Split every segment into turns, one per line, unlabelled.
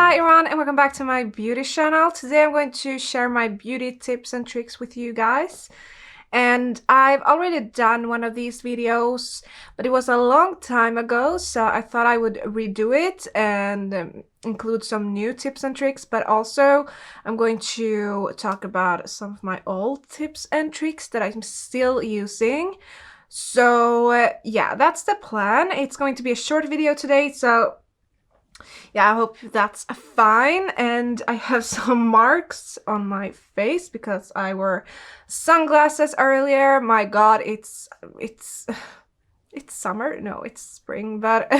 Hi everyone and welcome back to my beauty channel. Today I'm going to share my beauty tips and tricks with you guys. And I've already done one of these videos, but it was a long time ago, so I thought I would redo it and include some new tips and tricks, but also I'm going to talk about some of my old tips and tricks that I'm still using. So yeah, that's the plan. It's going to be a short video today, so yeah, I hope that's fine. And I have some marks on my face because I wore sunglasses earlier. My god, it's summer? No, it's spring, but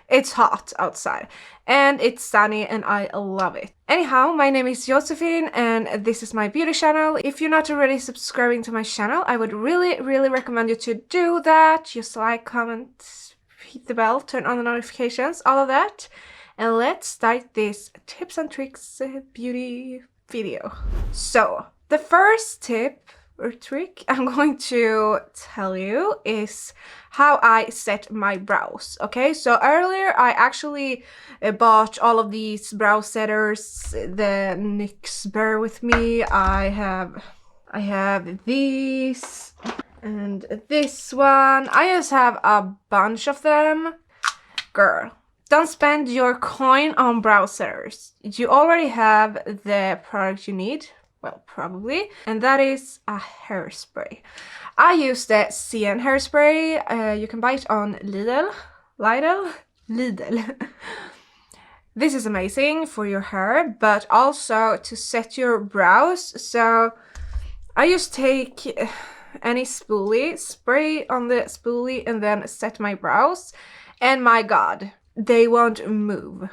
it's hot outside and it's sunny and I love it. Anyhow, my name is Josephine and this is my beauty channel. If you're not already subscribing to my channel, I would really recommend you to do that. Just like, comment, hit the bell, turn on the notifications, all of that. And let's start this tips and tricks beauty video. So the first tip or trick I'm going to tell you is how I set my brows. Okay, so earlier I actually bought all of these brow setters, the NYX, bear with me. I have these and this one. I just have a bunch of them. Girl, don't spend your coin on brow setters. You already have the product you need. Well, probably. And that is a hairspray. I use the CN hairspray. You can buy it on Lidl. This is amazing for your hair, but also to set your brows. So I just take any spoolie, spray on the spoolie, and then set my brows. And my god, they won't move.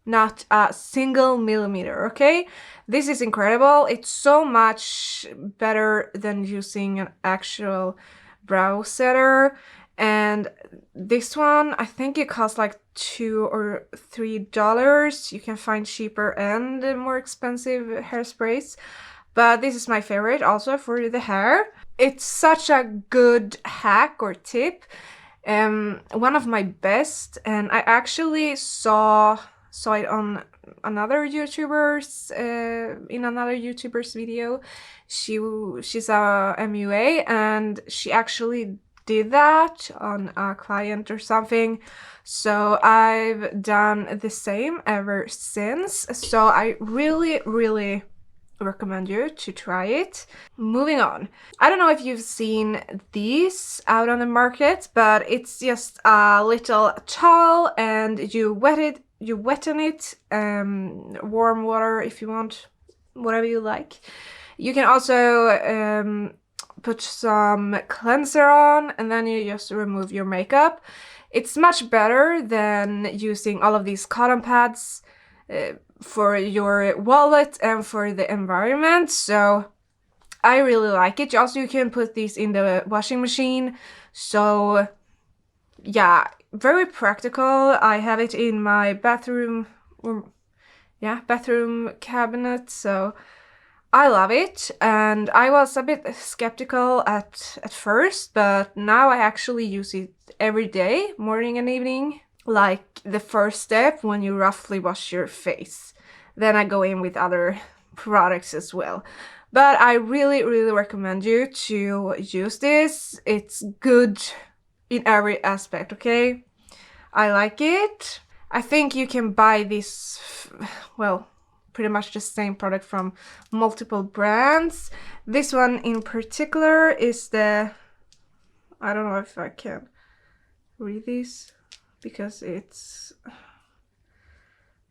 Not a single millimeter, okay? This is incredible. It's so much better than using an actual brow setter. And this one, I think it costs like $2 or $3. You can find cheaper and more expensive hairsprays. But this is my favorite also for the hair. It's such a good hack or tip. One of my best, and I actually saw it on another YouTuber's in another YouTuber's video. She's a MUA and she actually did that on a client or something, so I've done the same ever since. So I really recommend you to try it. Moving on. I don't know if you've seen these out on the market, but it's just a little towel and you wetten it, warm water if you want, whatever you like. You can also put some cleanser on and then you just remove your makeup. It's much better than using all of these cotton pads for your wallet and for the environment, so I really like it. Also, you can put these in the washing machine, so yeah, very practical. I have it in my bathroom cabinet, so I love it. And I was a bit skeptical at first, but now I actually use it every day, morning and evening. Like the first step when you roughly wash your face. Then I go in with other products as well. But I really recommend you to use this. It's good in every aspect, okay? I like it. I think you can buy this, well, pretty much the same product from multiple brands. This one in particular is the, I don't know if I can read this, because it's,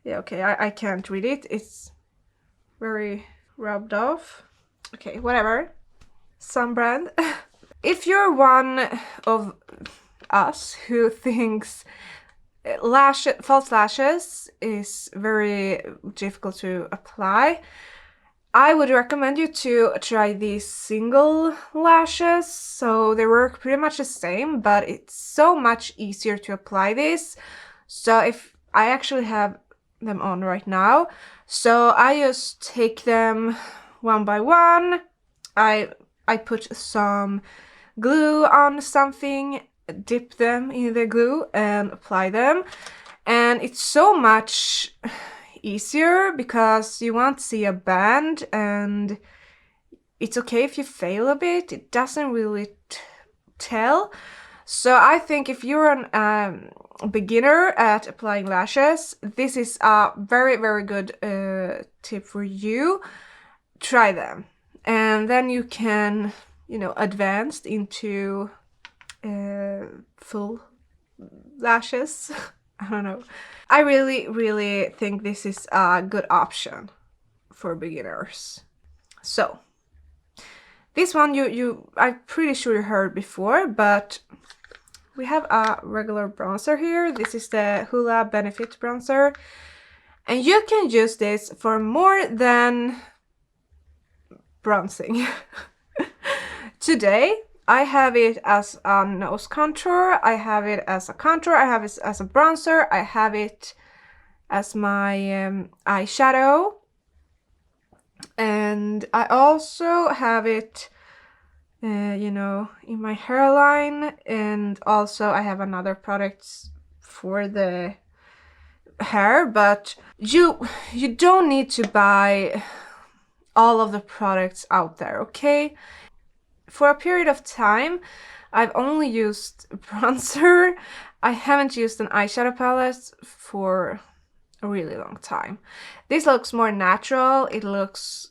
yeah, okay, I can't read it. It's very rubbed off. Okay, whatever. Some brand. If you're one of us who thinks false lashes is very difficult to apply, I would recommend you to try these single lashes. So they work pretty much the same, but it's so much easier to apply this. So if I actually have them on right now, so I just take them one by one. I put some glue on something, dip them in the glue and apply them, and it's so much easier because you won't see a band, and it's okay if you fail a bit. It doesn't really tell. So I think if you're an beginner at applying lashes, this is a very, very good tip for you. Try them, and then you can, you know, advance into full lashes. I don't know. I really, really think this is a good option for beginners. So this one I'm pretty sure you heard before, but we have a regular bronzer here. This is the Hoola Benefit Bronzer. And you can use this for more than bronzing. Today, I have it as a nose contour, I have it as a contour, I have it as a bronzer, I have it as my eyeshadow. And I also have it you know, in my hairline, and also I have another product for the hair, but you don't need to buy all of the products out there, okay? For a period of time, I've only used bronzer. I haven't used an eyeshadow palette for a really long time. This looks more natural, it looks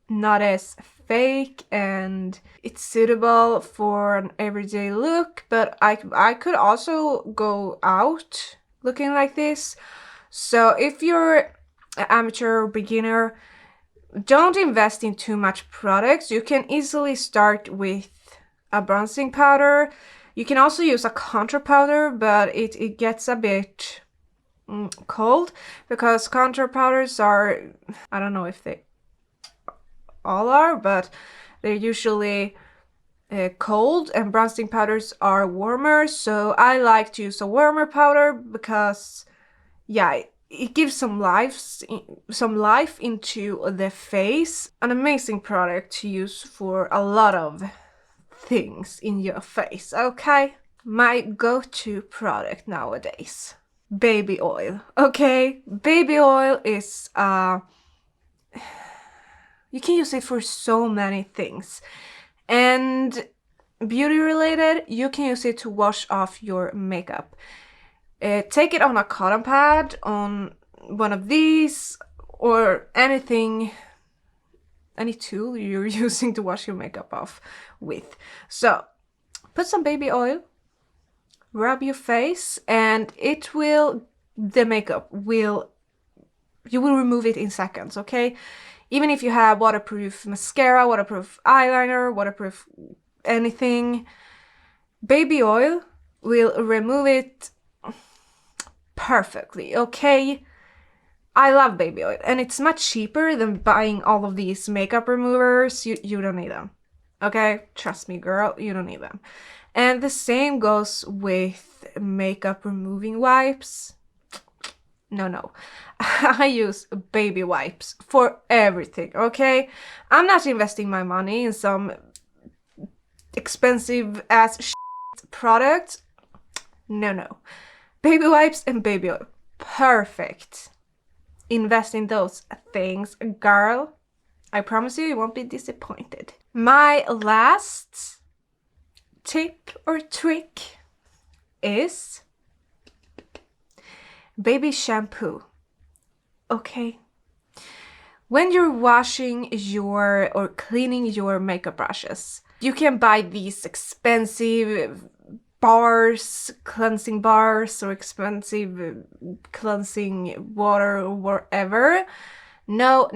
not as fake, and it's suitable for an everyday look, but I could also go out looking like this. So if you're an amateur or beginner, don't invest in too much products. You can easily start with a bronzing powder. You can also use a contour powder, but it gets a bit cold, because contour powders are, I don't know if they all are, but they're usually cold, and bronzing powders are warmer. So I like to use a warmer powder because, yeah, it gives some life into the face. An amazing product to use for a lot of things in your face, okay? My go-to product nowadays, baby oil, okay? Baby oil is you can use it for so many things. And beauty related, you can use it to wash off your makeup. Take it on a cotton pad, on one of these, or anything, any tool you're using to wash your makeup off with. So put some baby oil, rub your face, and the makeup will, you will remove it in seconds, okay? Even if you have waterproof mascara, waterproof eyeliner, waterproof anything, baby oil will remove it perfectly, okay? I love baby oil, and it's much cheaper than buying all of these makeup removers. You don't need them, okay? Trust me, girl, you don't need them. And the same goes with makeup removing wipes. No. I use baby wipes for everything, okay? I'm not investing my money in some expensive ass product. No. Baby wipes and baby oil. Perfect. Invest in those things, girl. I promise you won't be disappointed. My last tip or trick is baby shampoo, okay? When you're washing or cleaning your makeup brushes, you can buy these expensive cleansing bars, or expensive cleansing water, or whatever. No.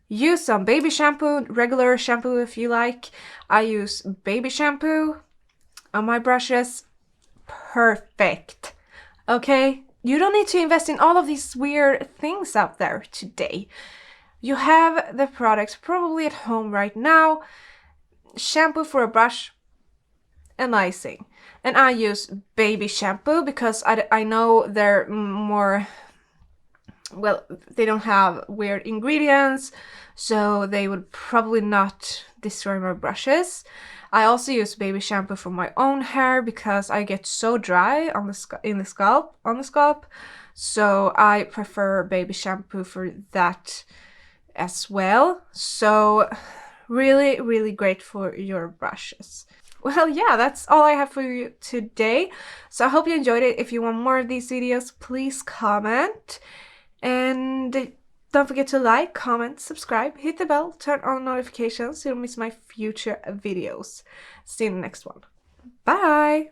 Use some baby shampoo, regular shampoo if you like. I use baby shampoo on my brushes. Perfect, okay? You don't need to invest in all of these weird things out there today. You have the products probably at home right now. Shampoo for a brush, amazing. And I use baby shampoo because I know they're more, well, they don't have weird ingredients, so they would probably not destroy my brushes. I also use baby shampoo for my own hair because I get so dry on the scalp, so I prefer baby shampoo for that as well. So really, really great for your brushes. Well, yeah, that's all I have for you today. So I hope you enjoyed it. If you want more of these videos, please comment. And don't forget to like, comment, subscribe, hit the bell, turn on notifications so you don't miss my future videos. See you in the next one. Bye!